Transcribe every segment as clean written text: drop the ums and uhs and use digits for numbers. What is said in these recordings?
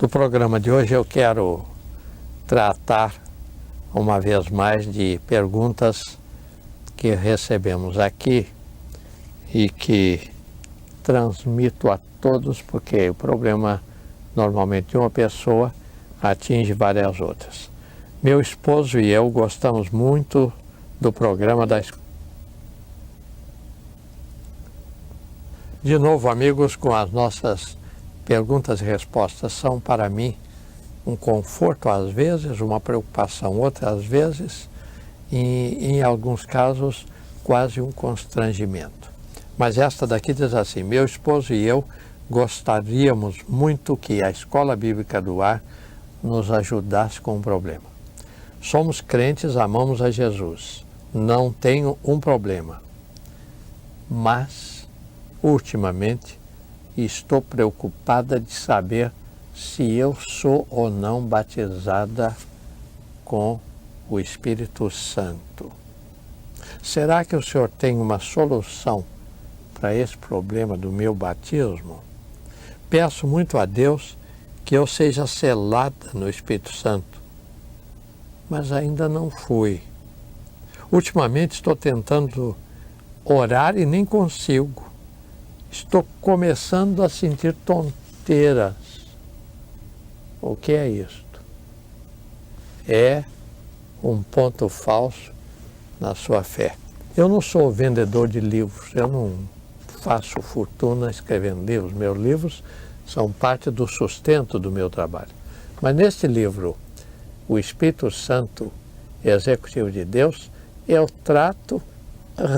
No programa de hoje eu quero tratar uma vez mais de perguntas que recebemos aqui e que transmito a todos, porque o problema normalmente de uma pessoa atinge várias outras. Meu esposo e eu gostamos muito do programa da escola. De novo, amigos, com as nossas perguntas e respostas são para mim um conforto às vezes, uma preocupação outras vezes e em alguns casos quase um constrangimento. Mas esta daqui diz assim: meu esposo e eu gostaríamos muito que a Escola Bíblica do Ar nos ajudasse com um problema. Somos crentes, amamos a Jesus, não tenho um problema, mas ultimamente estou preocupada de saber se eu sou ou não batizada com o Espírito Santo. Será que o senhor tem uma solução para esse problema do meu batismo? Peço muito a Deus que eu seja selada no Espírito Santo, mas ainda não fui. Ultimamente estou tentando orar e nem consigo. Estou começando a sentir tonteiras. O que é isto? É um ponto falso na sua fé. Eu não sou vendedor de livros, eu não faço fortuna escrevendo livros. Meus livros são parte do sustento do meu trabalho. Mas neste livro, O Espírito Santo, Executivo de Deus, eu trato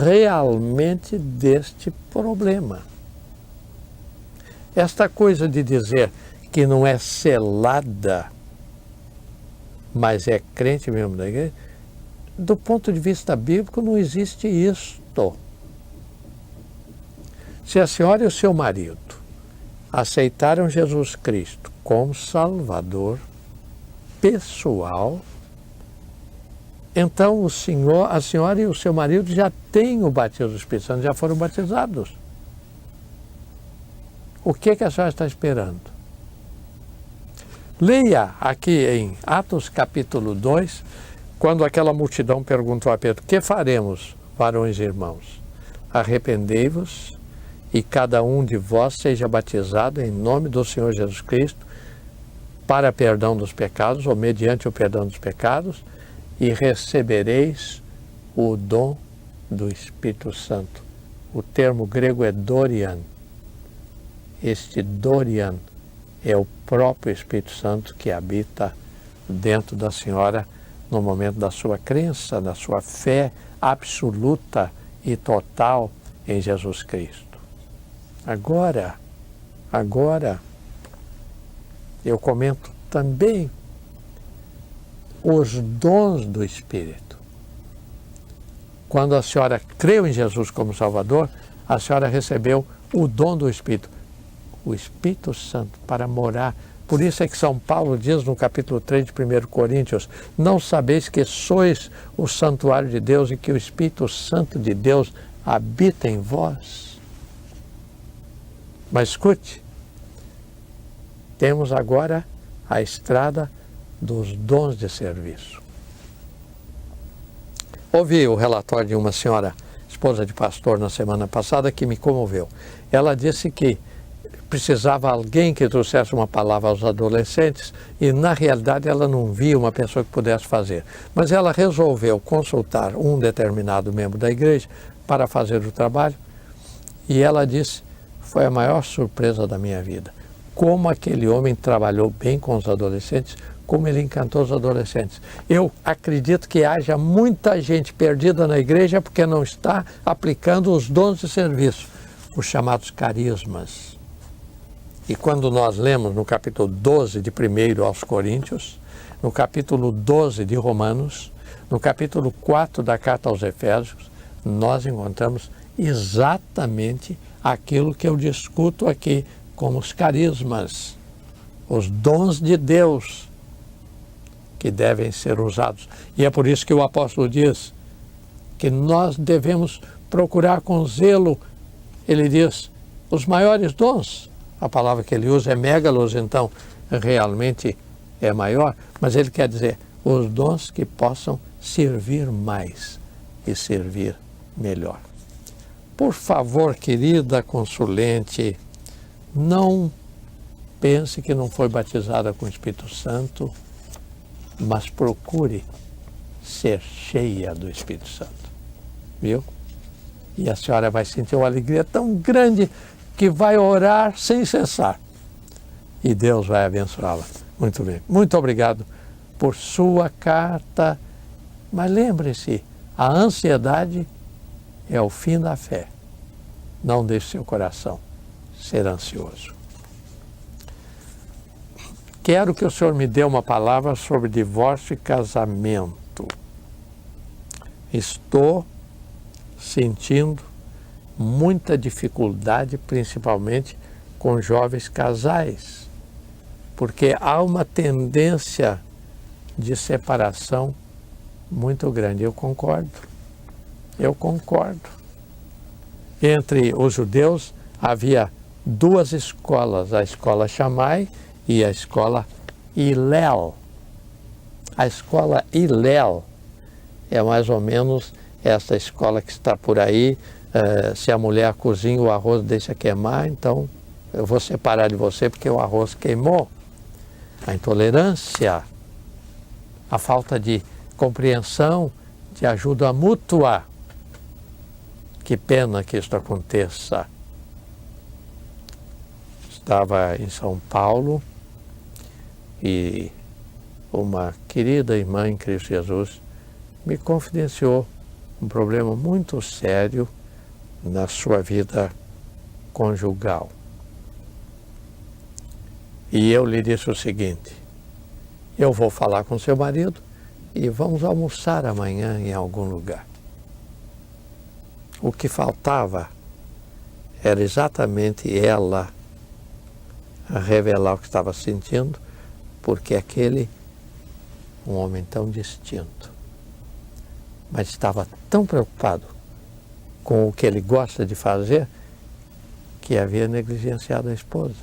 realmente deste problema. Esta coisa de dizer que não é selada, mas é crente mesmo da igreja, do ponto de vista bíblico não existe isto. Se a senhora e o seu marido aceitaram Jesus Cristo como Salvador pessoal, então a senhora e o seu marido já têm o batismo do Espírito Santo, já foram batizados. O que a senhora está esperando? Leia aqui em Atos capítulo 2, quando aquela multidão perguntou a Pedro: que faremos, varões e irmãos? Arrependei-vos e cada um de vós seja batizado em nome do Senhor Jesus Cristo para perdão dos pecados, ou mediante o perdão dos pecados, e recebereis o dom do Espírito Santo. O termo grego é dorian. Este dorian é o próprio Espírito Santo que habita dentro da senhora no momento da sua crença, da sua fé absoluta e total em Jesus Cristo. Agora, eu comento também os dons do Espírito. Quando a senhora creu em Jesus como Salvador, a senhora recebeu o dom do Espírito, o Espírito Santo, para morar. Por isso é que São Paulo diz no capítulo 3 de 1 Coríntios: não sabeis que sois o santuário de Deus e que o Espírito Santo de Deus habita em vós? Mas escute, temos agora a estrada dos dons de serviço. Ouvi o relatório de uma senhora, esposa de pastor, na semana passada, que me comoveu. Ela disse que precisava alguém que trouxesse uma palavra aos adolescentes e, na realidade, ela não via uma pessoa que pudesse fazer. Mas ela resolveu consultar um determinado membro da igreja para fazer o trabalho e ela disse: foi a maior surpresa da minha vida. Como aquele homem trabalhou bem com os adolescentes, como ele encantou os adolescentes. Eu acredito que haja muita gente perdida na igreja porque não está aplicando os dons de serviço, os chamados carismas. E quando nós lemos no capítulo 12 de 1 aos Coríntios, no capítulo 12 de Romanos, no capítulo 4 da carta aos Efésios, nós encontramos exatamente aquilo que eu discuto aqui como os carismas, os dons de Deus que devem ser usados. E é por isso que o apóstolo diz que nós devemos procurar com zelo, ele diz, os maiores dons. A palavra que ele usa é megalos, então, realmente é maior, mas ele quer dizer os dons que possam servir mais e servir melhor. Por favor, querida consulente, não pense que não foi batizada com o Espírito Santo, mas procure ser cheia do Espírito Santo, viu? E a senhora vai sentir uma alegria tão grande que vai orar sem cessar. E Deus vai abençoá-la. Muito bem. Muito obrigado por sua carta. Mas lembre-se, a ansiedade é o fim da fé. Não deixe seu coração ser ansioso. Quero que o senhor me dê uma palavra sobre divórcio e casamento. Estou sentindo muita dificuldade, principalmente com jovens casais, porque há uma tendência de separação muito grande. Eu concordo. Entre os judeus havia duas escolas, a escola Shammai e a escola Hillel. A escola Hillel é mais ou menos essa escola que está por aí, se a mulher cozinha o arroz deixa queimar, então eu vou separar de você porque o arroz queimou. A intolerância, a falta de compreensão, de ajuda mútua. Que pena que isso aconteça. Estava em São Paulo e uma querida irmã em Cristo Jesus me confidenciou um problema muito sério na sua vida conjugal. E eu lhe disse o seguinte: eu vou falar com seu marido e vamos almoçar amanhã em algum lugar. O que faltava era exatamente ela revelar o que estava sentindo, porque um homem tão distinto, mas estava tão preocupado com o que ele gosta de fazer, que havia negligenciado a esposa.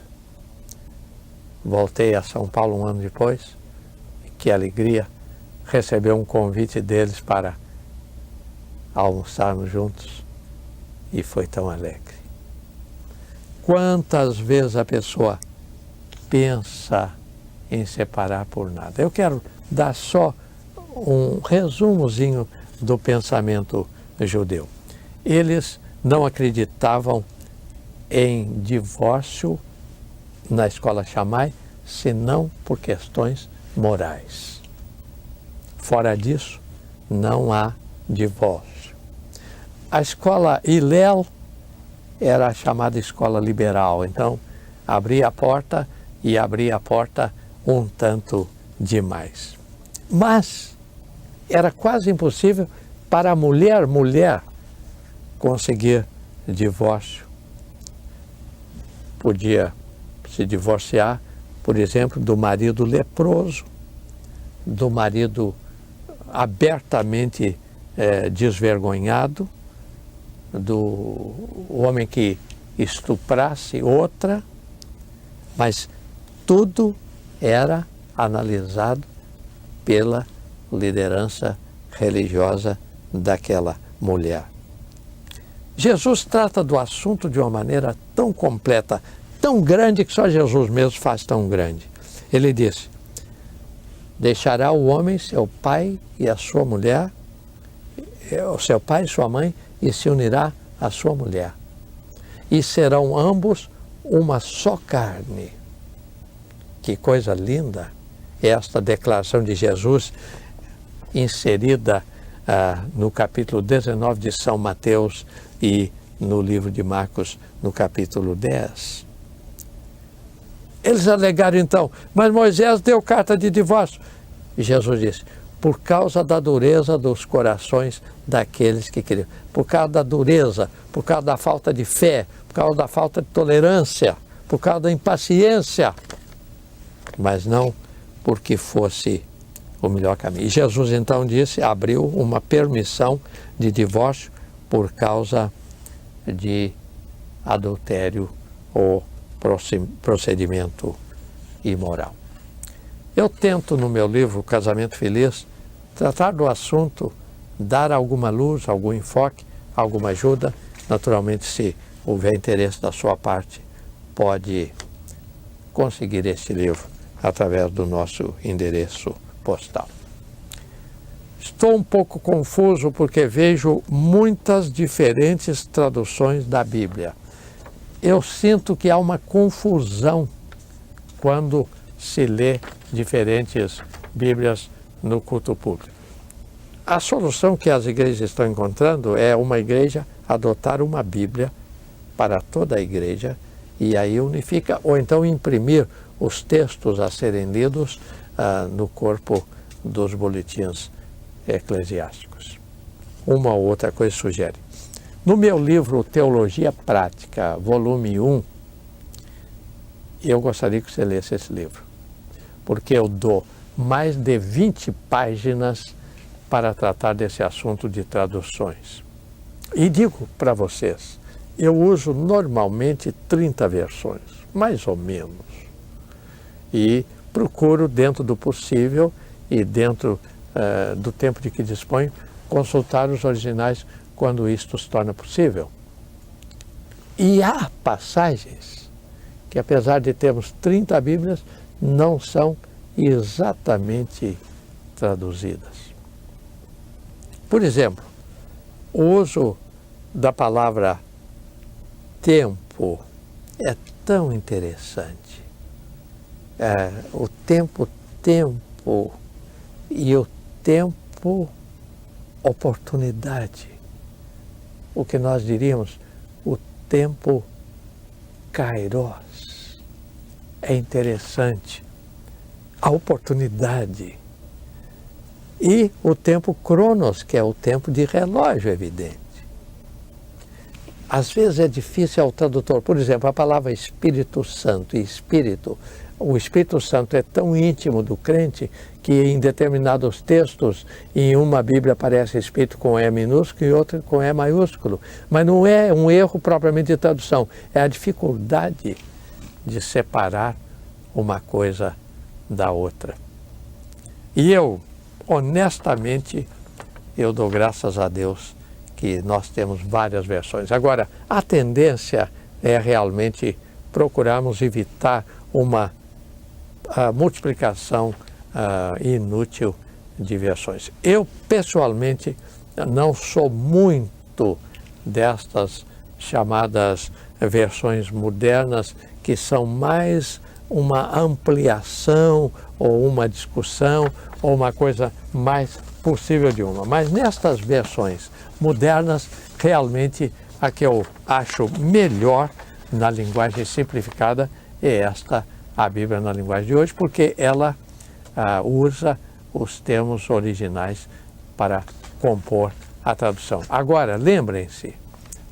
Voltei a São Paulo um ano depois, e que alegria receber um convite deles para almoçarmos juntos, e foi tão alegre. Quantas vezes a pessoa pensa em separar por nada? Eu quero dar só um resumozinho do pensamento judeu. Eles não acreditavam em divórcio na escola Shammai, senão por questões morais. Fora disso, não há divórcio. A escola Hillel era a chamada escola liberal, então abria a porta e abria a porta um tanto demais. Mas era quase impossível para a mulher conseguir divórcio. Podia se divorciar, por exemplo, do marido leproso, do marido abertamente desvergonhado, do homem que estuprasse outra, mas tudo era analisado pela liderança religiosa daquela mulher. Jesus trata do assunto de uma maneira tão completa, tão grande, que só Jesus mesmo faz tão grande. Ele disse: deixará o homem seu pai e a sua mulher, o seu pai e sua mãe, e se unirá à sua mulher, e serão ambos uma só carne. Que coisa linda esta declaração de Jesus, inserida no capítulo 19 de São Mateus e no livro de Marcos, no capítulo 10. Eles alegaram então: mas Moisés deu carta de divórcio. E Jesus disse: por causa da dureza dos corações daqueles que queriam. Por causa da dureza, por causa da falta de fé, por causa da falta de tolerância, por causa da impaciência. Mas não porque fosse o melhor caminho. E Jesus então abriu uma permissão de divórcio por causa de adultério ou procedimento e moral. Eu tento, no meu livro Casamento Feliz, tratar do assunto, dar alguma luz, algum enfoque, alguma ajuda. Naturalmente, se houver interesse da sua parte, pode conseguir este livro através do nosso endereço postal. Estou um pouco confuso porque vejo muitas diferentes traduções da Bíblia. Eu sinto que há uma confusão quando se lê diferentes Bíblias no culto público. A solução que as igrejas estão encontrando é uma igreja adotar uma Bíblia para toda a igreja e aí unifica, ou então imprimir os textos a serem lidos no corpo dos boletins eclesiásticos. Uma ou outra coisa sugere. No meu livro Teologia Prática, volume 1, eu gostaria que você lesse esse livro, porque eu dou mais de 20 páginas para tratar desse assunto de traduções. E digo para vocês, eu uso normalmente 30 versões, mais ou menos. E procuro, dentro do possível e dentro do tempo de que disponho, consultar os originais quando isto se torna possível. E há passagens que, apesar de termos 30 Bíblias, não são exatamente traduzidas. Por exemplo, o uso da palavra tempo é tão interessante. O tempo e o tempo oportunidade. O que nós diríamos, o tempo kairos. É interessante. A oportunidade. E o tempo cronos, que é o tempo de relógio, evidente. Às vezes é difícil ao tradutor. Por exemplo, a palavra Espírito Santo e Espírito. O Espírito Santo é tão íntimo do crente que em determinados textos, em uma Bíblia aparece Espírito com E minúsculo e outra com E maiúsculo. Mas não é um erro propriamente de tradução, é a dificuldade de separar uma coisa da outra. E eu, honestamente, eu dou graças a Deus que nós temos várias versões. Agora, a tendência é realmente procurarmos evitar uma multiplicação inútil de versões. Eu, pessoalmente, não sou muito destas chamadas versões modernas, que são mais uma ampliação ou uma discussão ou uma coisa mais possível de uma. Mas nestas versões modernas, realmente a que eu acho melhor na linguagem simplificada é esta, a Bíblia na linguagem de hoje, porque ela usa os termos originais para compor a tradução. Agora, lembrem-se,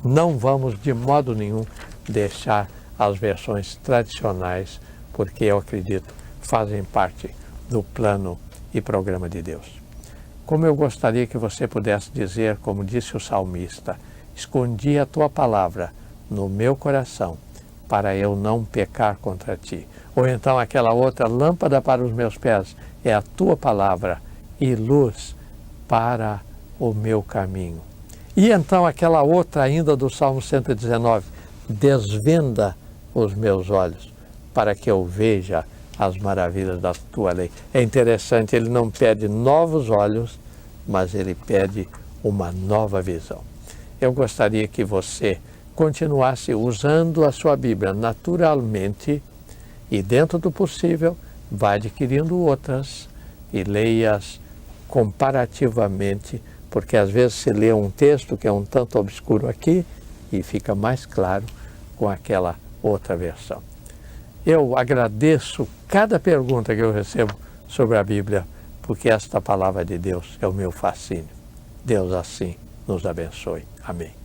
não vamos de modo nenhum deixar as versões tradicionais, porque eu acredito fazem parte do plano e programa de Deus. Como eu gostaria que você pudesse dizer, como disse o salmista, escondi a tua palavra no meu coração, para eu não pecar contra ti. Ou então aquela outra, lâmpada para os meus pés é a tua palavra e luz para o meu caminho. E então aquela outra ainda do Salmo 119, desvenda os meus olhos para que eu veja as maravilhas da tua lei. É interessante, ele não pede novos olhos, mas ele pede uma nova visão. Eu gostaria que você continuasse usando a sua Bíblia naturalmente e, dentro do possível, vá adquirindo outras e leia-as comparativamente, porque às vezes se lê um texto que é um tanto obscuro aqui e fica mais claro com aquela outra versão. Eu agradeço cada pergunta que eu recebo sobre a Bíblia, porque esta palavra de Deus é o meu fascínio. Deus assim nos abençoe. Amém.